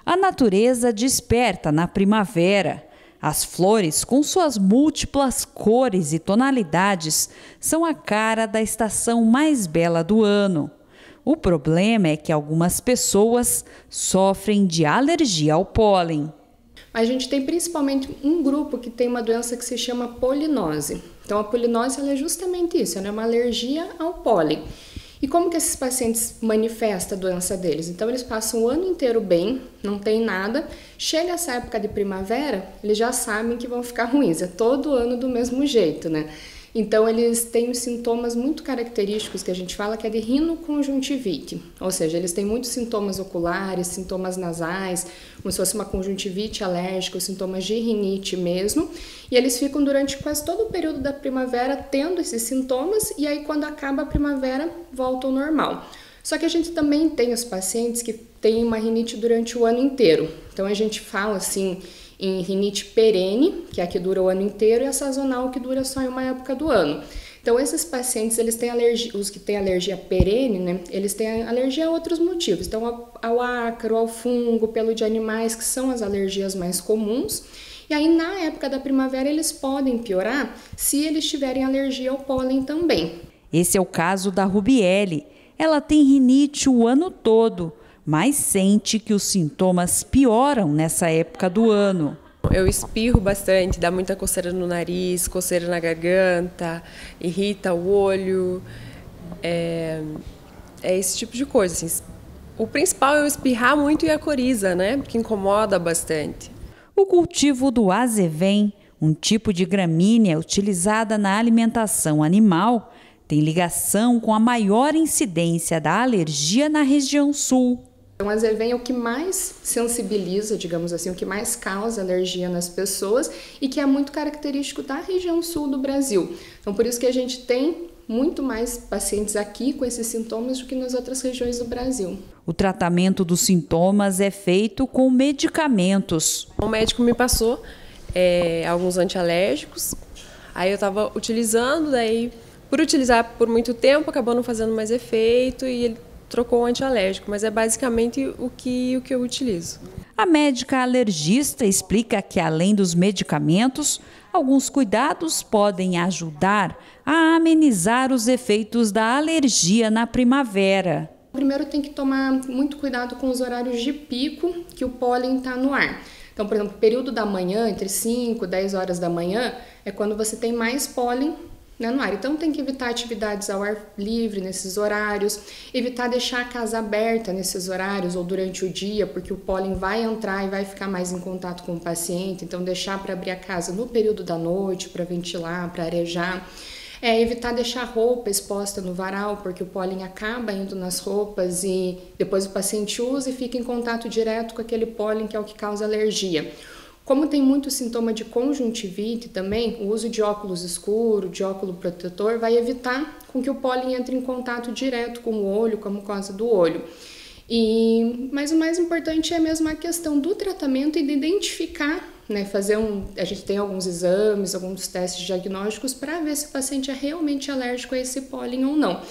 A natureza desperta na primavera. As flores, com suas múltiplas cores e tonalidades, são a cara da estação mais bela do ano. O problema é que algumas pessoas sofrem de alergia ao pólen. A gente tem principalmente um grupo que tem uma doença que se chama polinose. Então, a polinose ela é justamente isso, ela é uma alergia ao pólen. E como que esses pacientes manifestam a doença deles? Então, eles passam o ano inteiro bem, não tem nada. Chega essa época de primavera, eles já sabem que vão ficar ruins. É todo ano do mesmo jeito, né? Então, eles têm os sintomas muito característicos que a gente fala que é de rinoconjuntivite. Ou seja, eles têm muitos sintomas oculares, sintomas nasais, como se fosse uma conjuntivite alérgica, os sintomas de rinite mesmo. E eles ficam durante quase todo o período da primavera tendo esses sintomas e aí quando acaba a primavera volta ao normal. Só que a gente também tem os pacientes que têm uma rinite durante o ano inteiro. Então a gente fala assim em rinite perene, que é a que dura o ano inteiro, e a sazonal, que dura só em uma época do ano. Então, esses pacientes, eles têm alergia, os que têm alergia perene, né, eles têm alergia a outros motivos. Então, ao ácaro, ao fungo, pelo de animais, que são as alergias mais comuns. E aí, na época da primavera, eles podem piorar se eles tiverem alergia ao pólen também. Esse é o caso da Rubiele. Ela tem rinite o ano todo, mas sente que os sintomas pioram nessa época do ano. Eu espirro bastante, dá muita coceira no nariz, coceira na garganta, irrita o olho, é esse tipo de coisa. Assim. O principal é eu espirrar muito e a coriza, né? Porque incomoda bastante. O cultivo do azevém, um tipo de gramínea utilizada na alimentação animal, tem ligação com a maior incidência da alergia na região sul. Então, o azevém é o que mais sensibiliza, digamos assim, o que mais causa alergia nas pessoas e que é muito característico da região sul do Brasil. Então, por isso que a gente tem muito mais pacientes aqui com esses sintomas do que nas outras regiões do Brasil. O tratamento dos sintomas é feito com medicamentos. O médico me passou alguns antialérgicos, aí eu estava utilizando, daí por utilizar por muito tempo acabou não fazendo mais efeito e ele trocou o antialérgico, mas é basicamente o que eu utilizo. A médica alergista explica que, além dos medicamentos, alguns cuidados podem ajudar a amenizar os efeitos da alergia na primavera. Primeiro tem que tomar muito cuidado com os horários de pico que o pólen está no ar. Então, por exemplo, o período da manhã, entre 5 e 10 horas da manhã, é quando você tem mais pólen no ar. Então tem que evitar atividades ao ar livre nesses horários, evitar deixar a casa aberta nesses horários ou durante o dia, porque o pólen vai entrar e vai ficar mais em contato com o paciente, então deixar para abrir a casa no período da noite, para ventilar, para arejar. Evitar deixar roupa exposta no varal, porque o pólen acaba indo nas roupas e depois o paciente usa e fica em contato direto com aquele pólen que é o que causa alergia. Como tem muito sintoma de conjuntivite também, o uso de óculos escuro, de óculo protetor, vai evitar com que o pólen entre em contato direto com o olho, com a mucosa do olho. Mas o mais importante é mesmo a questão do tratamento e de identificar, né, a gente tem alguns exames, alguns testes diagnósticos para ver se o paciente é realmente alérgico a esse pólen ou não.